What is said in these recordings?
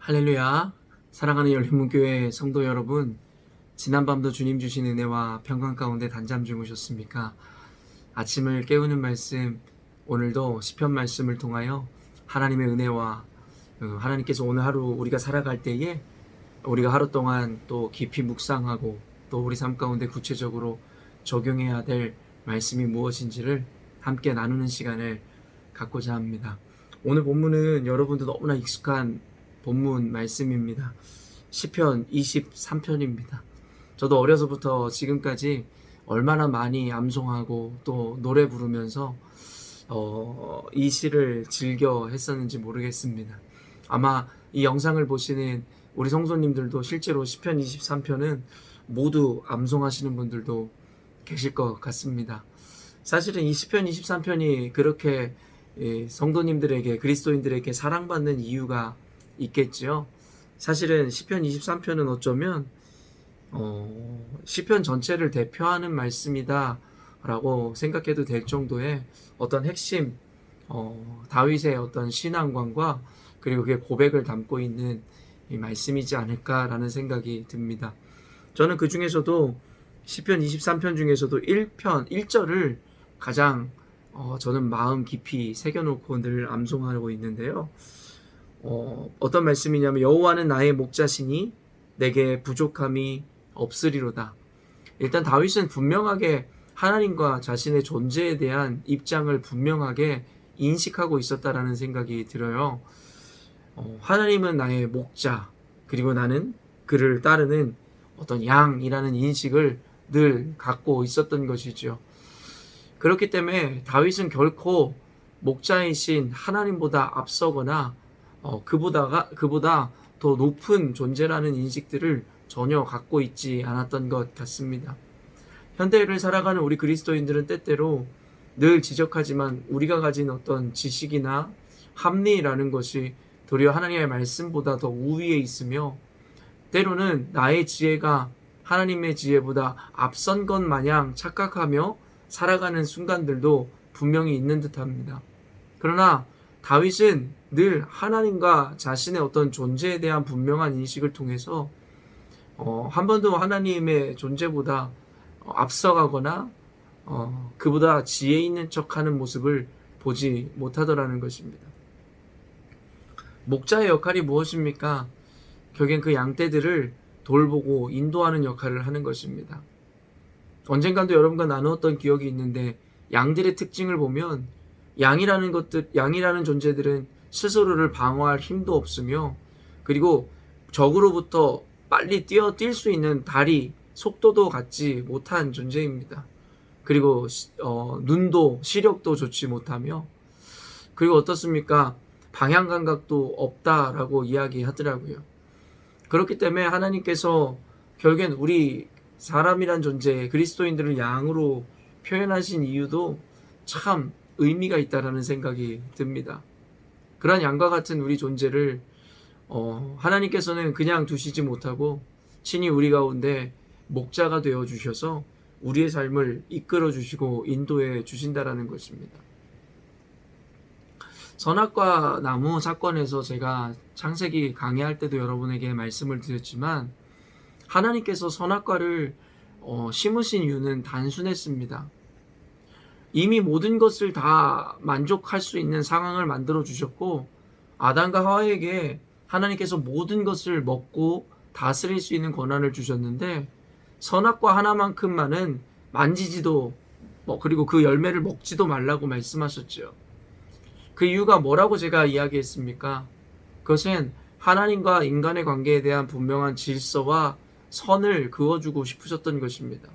할렐루야. 사랑하는 열린문교회 성도 여러분, 지난밤도 주님 주신 은혜와 평강 가운데 단잠 주무셨습니까? 아침을 깨우는 말씀, 오늘도 시편 말씀을 통하여 하나님의 은혜와 하나님께서 오늘 하루 우리가 살아갈 때에 우리가 하루 동안 또 깊이 묵상하고 또 우리 삶 가운데 구체적으로 적용해야 될 말씀이 무엇인지를 함께 나누는 시간을 갖고자 합니다. 오늘 본문은 여러분도 너무나 익숙한 본문 말씀입니다. 시편 23편입니다. 저도 어려서부터 지금까지 얼마나 많이 암송하고 또 노래 부르면서 이 시를 즐겨 했었는지 모르겠습니다. 아마 이 영상을 보시는 우리 성도님들도 실제로 시편 23편은 모두 암송하시는 분들도 계실 것 같습니다. 사실은 이 시편 23편이 그렇게 성도님들에게, 그리스도인들에게 사랑받는 이유가 있겠죠. 사실은 시편 23편은 어쩌면 시편 전체를 대표하는 말씀이다 라고 생각해도 될 정도의 어떤 핵심 다윗의 어떤 신앙관과 그리고 그의 고백을 담고 있는 이 말씀이지 않을까라는 생각이 듭니다. 저는 그 중에서도 시편 23편 중에서도 1편 1절을 가장 저는 마음 깊이 새겨놓고 늘 암송하고 있는데요. 어떤 말씀이냐면 여호와는 나의 목자시니 내게 부족함이 없으리로다. 일단 다윗은 분명하게 하나님과 자신의 존재에 대한 입장을 분명하게 인식하고 있었다라는 생각이 들어요. 하나님은 나의 목자, 그리고 나는 그를 따르는 어떤 양이라는 인식을 늘 갖고 있었던 것이죠. 그렇기 때문에 다윗은 결코 목자이신 하나님보다 앞서거나 그보다 더 높은 존재라는 인식들을 전혀 갖고 있지 않았던 것 같습니다. 현대를 살아가는 우리 그리스도인들은 때때로 늘 지적하지만 우리가 가진 어떤 지식이나 합리라는 것이 도리어 하나님의 말씀보다 더 우위에 있으며 때로는 나의 지혜가 하나님의 지혜보다 앞선 것 마냥 착각하며 살아가는 순간들도 분명히 있는 듯합니다. 그러나 다윗은 늘 하나님과 자신의 어떤 존재에 대한 분명한 인식을 통해서 한 번도 하나님의 존재보다 앞서가거나 그보다 지혜 있는 척하는 모습을 보지 못하더라는 것입니다. 목자의 역할이 무엇입니까? 결국엔 그 양떼들을 돌보고 인도하는 역할을 하는 것입니다. 언젠가도 여러분과 나누었던 기억이 있는데 양들의 특징을 보면 양이라는 존재들은 스스로를 방어할 힘도 없으며 그리고 적으로부터 빨리 뛸 수 있는 다리, 속도도 갖지 못한 존재입니다. 그리고 눈도 시력도 좋지 못하며 그리고 어떻습니까? 방향 감각도 없다라고 이야기하더라고요. 그렇기 때문에 하나님께서 결국엔 우리 사람이란 존재, 그리스도인들을 양으로 표현하신 이유도 참 의미가 있다라는 생각이 듭니다. 그러한 양과 같은 우리 존재를 하나님께서는 그냥 두시지 못하고 친히 우리 가운데 목자가 되어 주셔서 우리의 삶을 이끌어 주시고 인도해 주신다라는 것입니다. 선악과 나무 사건에서 제가 창세기 강의할 때도 여러분에게 말씀을 드렸지만 하나님께서 선악과를 심으신 이유는 단순했습니다. 이미 모든 것을 다 만족할 수 있는 상황을 만들어 주셨고 아담과 하와에게 하나님께서 모든 것을 먹고 다스릴 수 있는 권한을 주셨는데 선악과 하나만큼만은 만지지도 그리고 그 열매를 먹지도 말라고 말씀하셨죠. 그 이유가 뭐라고 제가 이야기했습니까? 그것은 하나님과 인간의 관계에 대한 분명한 질서와 선을 그어주고 싶으셨던 것입니다.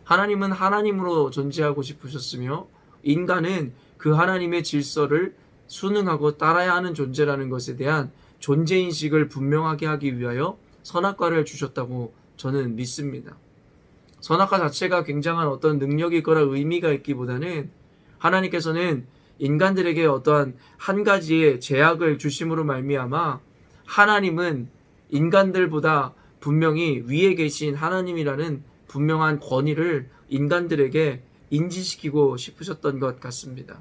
하나님은 하나님으로 존재하고 싶으셨으며 인간은 그 하나님의 질서를 순응하고 따라야 하는 존재라는 것에 대한 존재인식을 분명하게 하기 위하여 선악과를 주셨다고 저는 믿습니다. 선악과 자체가 굉장한 어떤 능력이 있거나 의미가 있기보다는 하나님께서는 인간들에게 어떠한 한 가지의 제약을 주심으로 말미암아 하나님은 인간들보다 분명히 위에 계신 하나님이라는 분명한 권위를 인간들에게 인지시키고 싶으셨던 것 같습니다.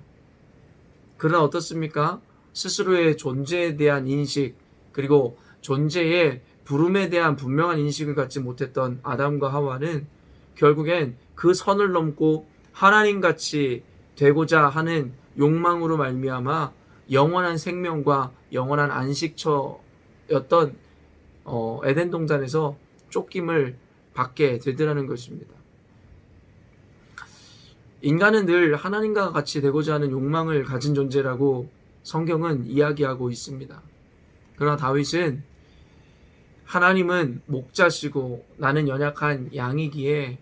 그러나 어떻습니까? 스스로의 존재에 대한 인식, 그리고 존재의 부름에 대한 분명한 인식을 갖지 못했던 아담과 하와는 결국엔 그 선을 넘고 하나님같이 되고자 하는 욕망으로 말미암아 영원한 생명과 영원한 안식처였던 에덴 동산에서 쫓김을 받게 되더라는 것입니다. 인간은 늘 하나님과 같이 되고자 하는 욕망을 가진 존재라고 성경은 이야기하고 있습니다. 그러나 다윗은 하나님은 목자시고 나는 연약한 양이기에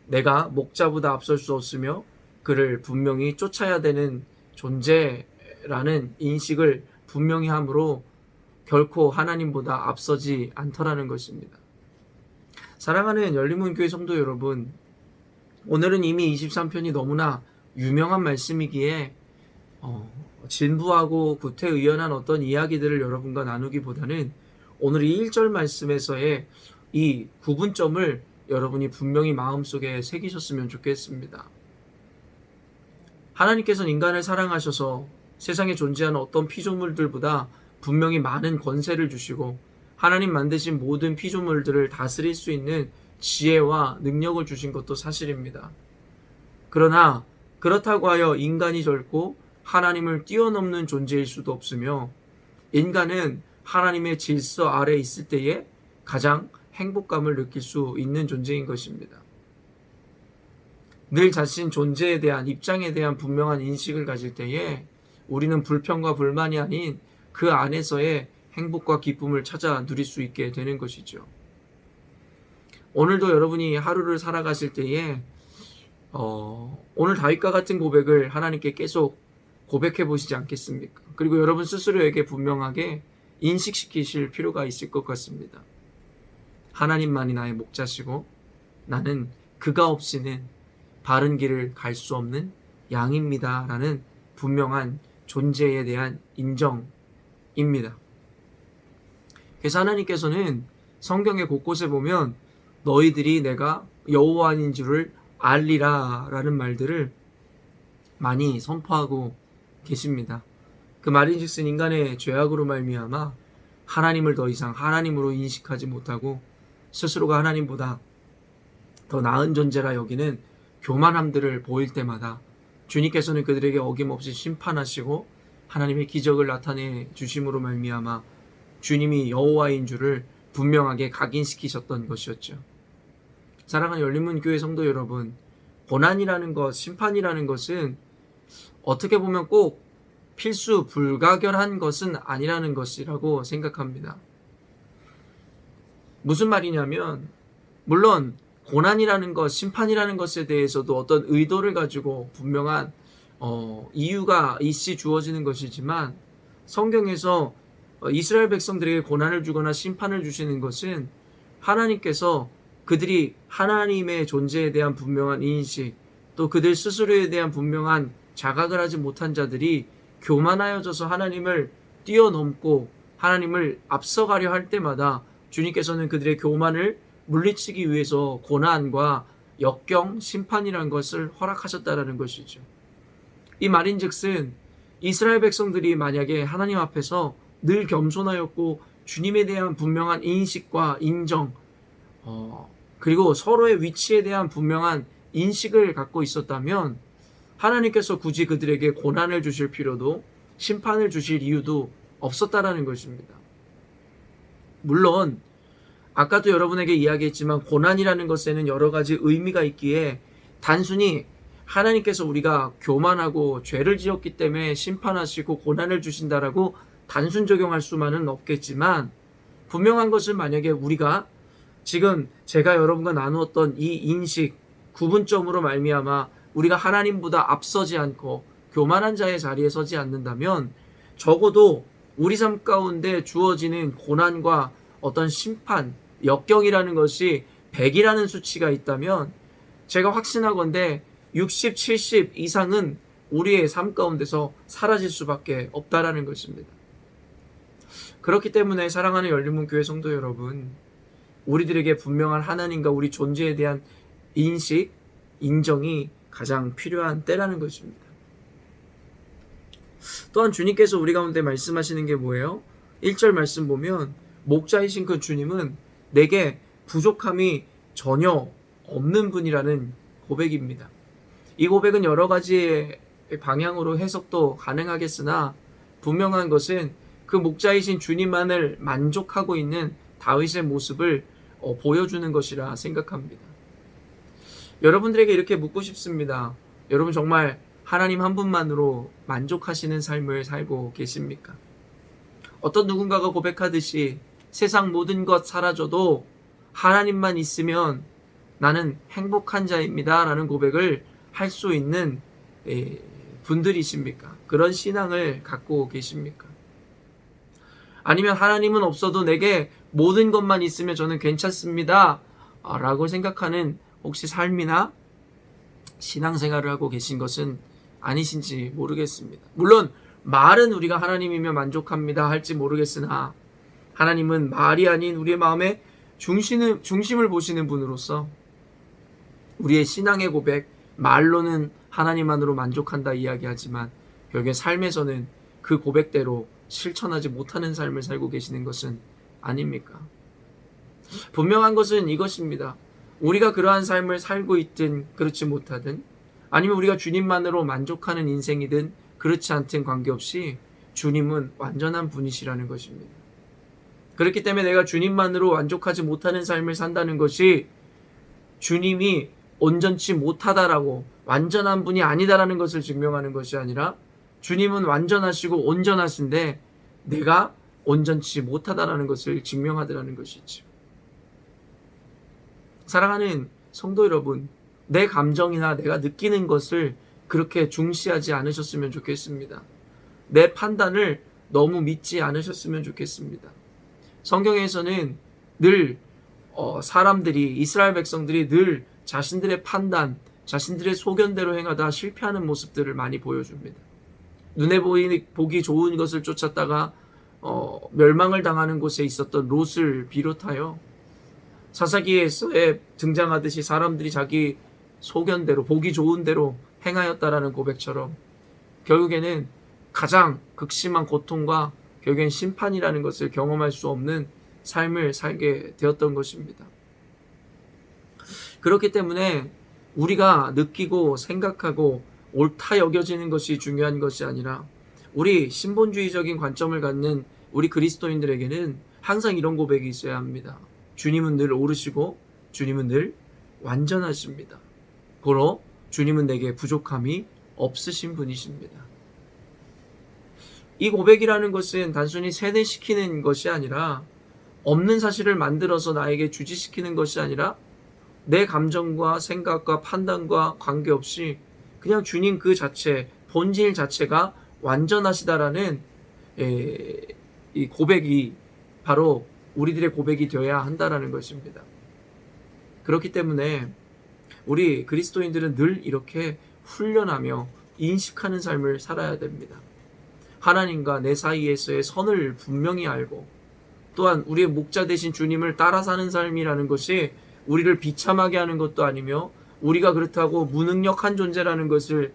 내가 목자보다 앞설 수 없으며 그를 분명히 쫓아야 되는 존재라는 인식을 분명히 함으로 결코 하나님보다 앞서지 않더라는 것입니다. 사랑하는 열린문교회 성도 여러분, 오늘은 이미 23편이 너무나 유명한 말씀이기에 진부하고 구태의연한 어떤 이야기들을 여러분과 나누기보다는 오늘 이 1절 말씀에서의 이 구분점을 여러분이 분명히 마음속에 새기셨으면 좋겠습니다. 하나님께서는 인간을 사랑하셔서 세상에 존재하는 어떤 피조물들보다 분명히 많은 권세를 주시고 하나님 만드신 모든 피조물들을 다스릴 수 있는 지혜와 능력을 주신 것도 사실입니다. 그러나 그렇다고 하여 인간이 결코 하나님을 뛰어넘는 존재일 수도 없으며 인간은 하나님의 질서 아래에 있을 때에 가장 행복감을 느낄 수 있는 존재인 것입니다. 늘 자신 존재에 대한 입장에 대한 분명한 인식을 가질 때에 우리는 불평과 불만이 아닌 그 안에서의 행복과 기쁨을 찾아 누릴 수 있게 되는 것이죠. 오늘도 여러분이 하루를 살아가실 때에 오늘 다윗과 같은 고백을 하나님께 계속 고백해 보시지 않겠습니까? 그리고 여러분 스스로에게 분명하게 인식시키실 필요가 있을 것 같습니다. 하나님만이 나의 목자시고 나는 그가 없이는 바른 길을 갈 수 없는 양입니다. 라는 분명한 존재에 대한 인정입니다. 그래서 하나님께서는 성경의 곳곳에 보면 너희들이 내가 여호와인 줄을 알리라 라는 말들을 많이 선포하고 계십니다. 그 말인즉슨 인간의 죄악으로 말미암아 하나님을 더 이상 하나님으로 인식하지 못하고 스스로가 하나님보다 더 나은 존재라 여기는 교만함들을 보일 때마다 주님께서는 그들에게 어김없이 심판하시고 하나님의 기적을 나타내 주심으로 말미암아 주님이 여호와인 줄을 분명하게 각인시키셨던 것이었죠. 사랑하는 열린문교회 성도 여러분, 고난이라는 것, 심판이라는 것은 어떻게 보면 꼭 필수 불가결한 것은 아니라는 것이라고 생각합니다. 무슨 말이냐면 물론 고난이라는 것, 심판이라는 것에 대해서도 어떤 의도를 가지고 분명한 이유가 있이 주어지는 것이지만 성경에서 이스라엘 백성들에게 고난을 주거나 심판을 주시는 것은 하나님께서 그들이 하나님의 존재에 대한 분명한 인식, 또 그들 스스로에 대한 분명한 자각을 하지 못한 자들이 교만하여져서 하나님을 뛰어넘고 하나님을 앞서가려 할 때마다 주님께서는 그들의 교만을 물리치기 위해서 고난과 역경, 심판이라는 것을 허락하셨다라는 것이죠. 이 말인즉슨 이스라엘 백성들이 만약에 하나님 앞에서 늘 겸손하였고 주님에 대한 분명한 인식과 인정, 그리고 서로의 위치에 대한 분명한 인식을 갖고 있었다면 하나님께서 굳이 그들에게 고난을 주실 필요도 심판을 주실 이유도 없었다라는 것입니다. 물론 아까도 여러분에게 이야기했지만 고난이라는 것에는 여러 가지 의미가 있기에 단순히 하나님께서 우리가 교만하고 죄를 지었기 때문에 심판하시고 고난을 주신다라고 단순 적용할 수만은 없겠지만 분명한 것은 만약에 우리가 지금 제가 여러분과 나누었던 이 인식, 구분점으로 말미암아 우리가 하나님보다 앞서지 않고 교만한 자의 자리에 서지 않는다면 적어도 우리 삶 가운데 주어지는 고난과 어떤 심판, 역경이라는 것이 100이라는 수치가 있다면 제가 확신하건대 60, 70 이상은 우리의 삶 가운데서 사라질 수밖에 없다라는 것입니다. 그렇기 때문에 사랑하는 열린문교회 성도 여러분, 우리들에게 분명한 하나님과 우리 존재에 대한 인식, 인정이 가장 필요한 때라는 것입니다. 또한 주님께서 우리 가운데 말씀하시는 게 뭐예요? 1절 말씀 보면 목자이신 그 주님은 내게 부족함이 전혀 없는 분이라는 고백입니다. 이 고백은 여러 가지 방향으로 해석도 가능하겠으나 분명한 것은 그 목자이신 주님만을 만족하고 있는 다윗의 모습을 보여주는 것이라 생각합니다. 여러분들에게 이렇게 묻고 싶습니다. 여러분 정말 하나님 한 분만으로 만족하시는 삶을 살고 계십니까? 어떤 누군가가 고백하듯이 세상 모든 것 사라져도 하나님만 있으면 나는 행복한 자입니다 라는 고백을 할 수 있는 분들이십니까? 그런 신앙을 갖고 계십니까? 아니면 하나님은 없어도 내게 모든 것만 있으면 저는 괜찮습니다 라고 생각하는 혹시 삶이나 신앙생활을 하고 계신 것은 아니신지 모르겠습니다. 물론 말은 우리가 하나님이면 만족합니다 할지 모르겠으나 하나님은 말이 아닌 우리의 마음의 중심을 보시는 분으로서 우리의 신앙의 고백, 말로는 하나님만으로 만족한다 이야기하지만 결국에 삶에서는 그 고백대로 실천하지 못하는 삶을 살고 계시는 것은 아닙니까? 분명한 것은 이것입니다. 우리가 그러한 삶을 살고 있든 그렇지 못하든 아니면 우리가 주님만으로 만족하는 인생이든 그렇지 않든 관계없이 주님은 완전한 분이시라는 것입니다. 그렇기 때문에 내가 주님만으로 만족하지 못하는 삶을 산다는 것이 주님이 온전치 못하다라고 완전한 분이 아니다라는 것을 증명하는 것이 아니라 주님은 완전하시고 온전하신데 내가 온전치 못하다라는 것을 증명하더라는 것이죠. 사랑하는 성도 여러분, 내 감정이나 내가 느끼는 것을 그렇게 중시하지 않으셨으면 좋겠습니다. 내 판단을 너무 믿지 않으셨으면 좋겠습니다. 성경에서는 늘 사람들이, 이스라엘 백성들이 늘 자신들의 판단, 자신들의 소견대로 행하다 실패하는 모습들을 많이 보여줍니다. 눈에 보기 좋은 것을 쫓았다가 멸망을 당하는 곳에 있었던 롯을 비롯하여 사사기에서에 등장하듯이 사람들이 자기 소견대로 보기 좋은 대로 행하였다라는 고백처럼 결국에는 가장 극심한 고통과 결국엔 심판이라는 것을 경험할 수 없는 삶을 살게 되었던 것입니다. 그렇기 때문에 우리가 느끼고 생각하고 옳다 여겨지는 것이 중요한 것이 아니라 우리 신본주의적인 관점을 갖는 우리 그리스도인들에게는 항상 이런 고백이 있어야 합니다. 주님은 늘 옳으시고 주님은 늘 완전하십니다. 고로 주님은 내게 부족함이 없으신 분이십니다. 이 고백이라는 것은 단순히 세뇌시키는 것이 아니라 없는 사실을 만들어서 나에게 주지시키는 것이 아니라 내 감정과 생각과 판단과 관계없이 그냥 주님 그 자체, 본질 자체가 완전하시다라는 이 고백이 바로 우리들의 고백이 되어야 한다라는 것입니다. 그렇기 때문에 우리 그리스도인들은 늘 이렇게 훈련하며 인식하는 삶을 살아야 됩니다. 하나님과 내 사이에서의 선을 분명히 알고 또한 우리의 목자 되신 주님을 따라 사는 삶이라는 것이 우리를 비참하게 하는 것도 아니며 우리가 그렇다고 무능력한 존재라는 것을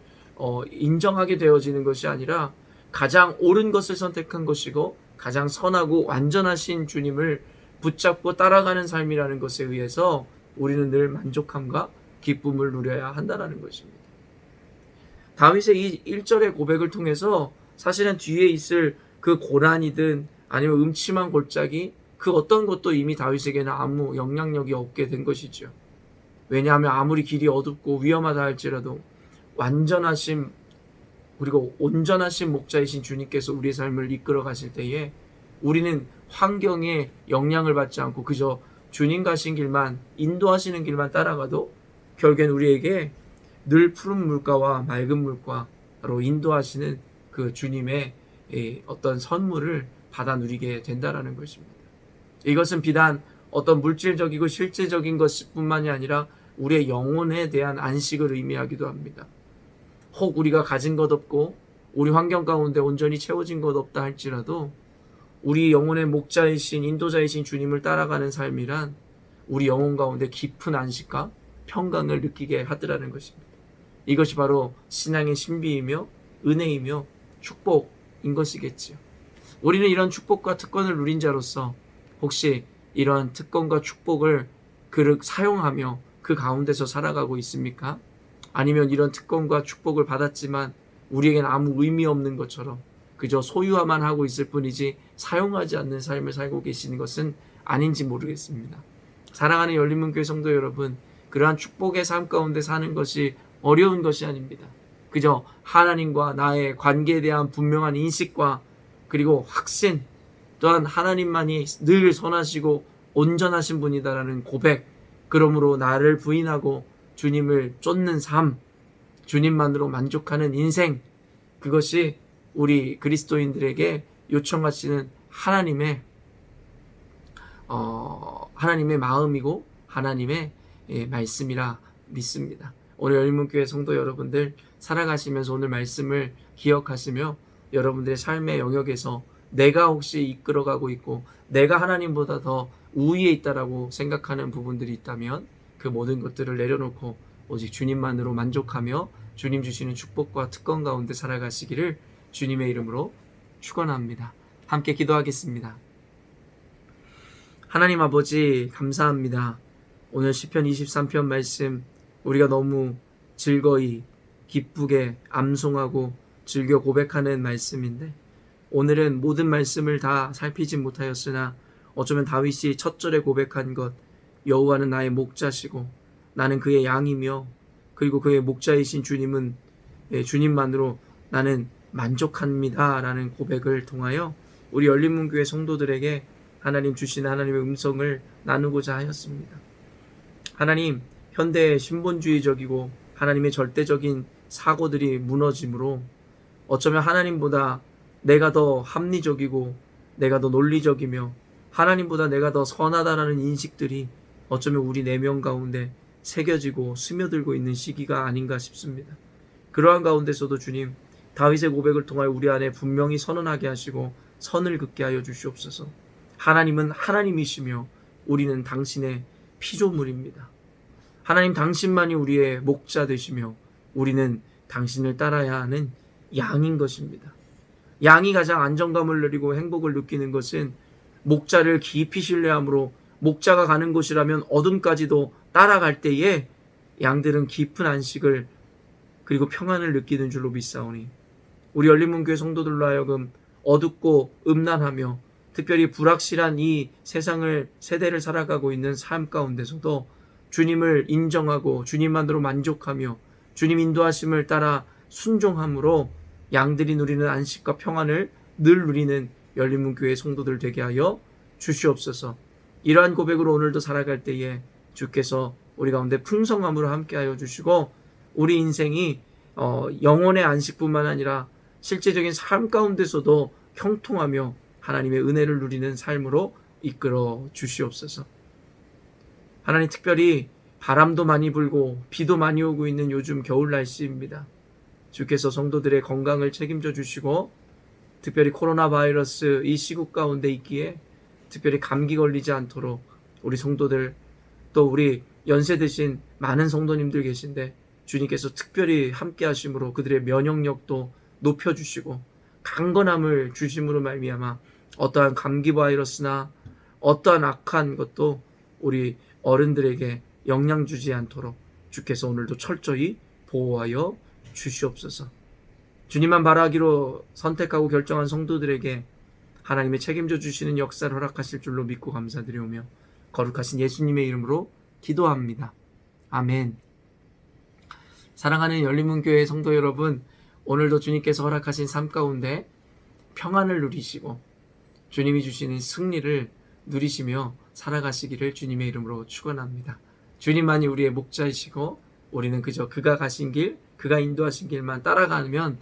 인정하게 되어지는 것이 아니라 가장 옳은 것을 선택한 것이고 가장 선하고 완전하신 주님을 붙잡고 따라가는 삶이라는 것에 의해서 우리는 늘 만족함과 기쁨을 누려야 한다는 것입니다. 다윗의 이 1절의 고백을 통해서 사실은 뒤에 있을 그 고난이든 아니면 음침한 골짜기 그 어떤 것도 이미 다윗에게는 아무 영향력이 없게 된 것이죠. 왜냐하면 아무리 길이 어둡고 위험하다 할지라도 완전하심 그리고 온전하신 목자이신 주님께서 우리의 삶을 이끌어 가실 때에 우리는 환경에 영향을 받지 않고 그저 주님 가신 길만 인도하시는 길만 따라가도 결국엔 우리에게 늘 푸른 물가와 맑은 물가로 인도하시는 그 주님의 어떤 선물을 받아 누리게 된다라는 것입니다. 이것은 비단 어떤 물질적이고 실제적인 것뿐만이 아니라 우리의 영혼에 대한 안식을 의미하기도 합니다. 혹 우리가 가진 것 없고 우리 환경 가운데 온전히 채워진 것 없다 할지라도 우리 영혼의 목자이신 인도자이신 주님을 따라가는 삶이란 우리 영혼 가운데 깊은 안식과 평강을 느끼게 하더라는 것입니다. 이것이 바로 신앙의 신비이며 은혜이며 축복인 것이겠지요. 우리는 이런 축복과 특권을 누린 자로서 혹시 이러한 특권과 축복을 사용하며 그 가운데서 살아가고 있습니까? 아니면 이런 특권과 축복을 받았지만 우리에겐 아무 의미 없는 것처럼 그저 소유화만 하고 있을 뿐이지 사용하지 않는 삶을 살고 계시는 것은 아닌지 모르겠습니다. 사랑하는 열린문교회 성도 여러분, 그러한 축복의 삶 가운데 사는 것이 어려운 것이 아닙니다. 그저 하나님과 나의 관계에 대한 분명한 인식과 그리고 확신, 또한 하나님만이 늘 선하시고 온전하신 분이다라는 고백, 그러므로 나를 부인하고 주님을 쫓는 삶, 주님만으로 만족하는 인생, 그것이 우리 그리스도인들에게 요청하시는 하나님의 마음이고 하나님의 말씀이라 믿습니다. 오늘 열린문교회 성도 여러분들 살아가시면서 오늘 말씀을 기억하시며 여러분들의 삶의 영역에서 내가 혹시 이끌어가고 있고 내가 하나님보다 더 우위에 있다라고 생각하는 부분들이 있다면 그 모든 것들을 내려놓고 오직 주님만으로 만족하며 주님 주시는 축복과 특권 가운데 살아가시기를 주님의 이름으로 축원합니다. 함께 기도하겠습니다. 하나님 아버지 감사합니다. 오늘 시편 23편 말씀 우리가 너무 즐거이 기쁘게 암송하고 즐겨 고백하는 말씀인데 오늘은 모든 말씀을 다 살피지 못하였으나 어쩌면 다윗이 첫 절에 고백한 것, 여호와는 나의 목자시고 나는 그의 양이며 그리고 그의 목자이신 주님은 주님만으로 나는 만족합니다 라는 고백을 통하여 우리 열린문교회 성도들에게 하나님 주신 하나님의 음성을 나누고자 하였습니다. 하나님, 현대의 신본주의적이고 하나님의 절대적인 사고들이 무너짐으로 어쩌면 하나님보다 내가 더 합리적이고 내가 더 논리적이며 하나님보다 내가 더 선하다라는 인식들이 어쩌면 우리 내면 가운데 새겨지고 스며들고 있는 시기가 아닌가 싶습니다. 그러한 가운데서도 주님, 다윗의 고백을 통하여 우리 안에 분명히 선언하게 하시고 선을 긋게 하여 주시옵소서. 하나님은 하나님이시며 우리는 당신의 피조물입니다. 하나님 당신만이 우리의 목자 되시며 우리는 당신을 따라야 하는 양인 것입니다. 양이 가장 안정감을 누리고 행복을 느끼는 것은 목자를 깊이 신뢰함으로 목자가 가는 곳이라면 어둠까지도 따라갈 때에 양들은 깊은 안식을 그리고 평안을 느끼는 줄로 믿사오니 우리 열린문교회 성도들로 하여금 어둡고 음란하며 특별히 불확실한 이 세대를 살아가고 있는 삶 가운데서도 주님을 인정하고 주님만으로 만족하며 주님 인도하심을 따라 순종함으로 양들이 누리는 안식과 평안을 늘 누리는 열린문교회 성도들 되게 하여 주시옵소서. 이러한 고백으로 오늘도 살아갈 때에 주께서 우리 가운데 풍성함으로 함께하여 주시고 우리 인생이 영혼의 안식뿐만 아니라 실제적인 삶 가운데서도 형통하며 하나님의 은혜를 누리는 삶으로 이끌어 주시옵소서. 하나님, 특별히 바람도 많이 불고 비도 많이 오고 있는 요즘 겨울 날씨입니다. 주께서 성도들의 건강을 책임져 주시고 특별히 코로나 바이러스 이 시국 가운데 있기에 특별히 감기 걸리지 않도록 우리 성도들 또 우리 연세 드신 많은 성도님들 계신데 주님께서 특별히 함께 하심으로 그들의 면역력도 높여주시고 강건함을 주심으로 말미암아 어떠한 감기 바이러스나 어떠한 악한 것도 우리 어른들에게 영향 주지 않도록 주께서 오늘도 철저히 보호하여 주시옵소서. 주님만 바라기로 선택하고 결정한 성도들에게 하나님의 책임져 주시는 역사를 허락하실 줄로 믿고 감사드리오며 거룩하신 예수님의 이름으로 기도합니다. 아멘. 사랑하는 열린문교회 성도 여러분, 오늘도 주님께서 허락하신 삶 가운데 평안을 누리시고 주님이 주시는 승리를 누리시며 살아가시기를 주님의 이름으로 축원합니다. 주님만이 우리의 목자이시고 우리는 그저 그가 가신 길, 그가 인도하신 길만 따라가면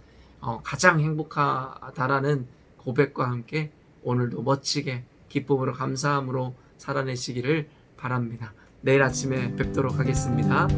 가장 행복하다라는 고백과 함께 오늘도 멋지게 기쁨으로 감사함으로 살아내시기를 바랍니다. 내일 아침에 뵙도록 하겠습니다.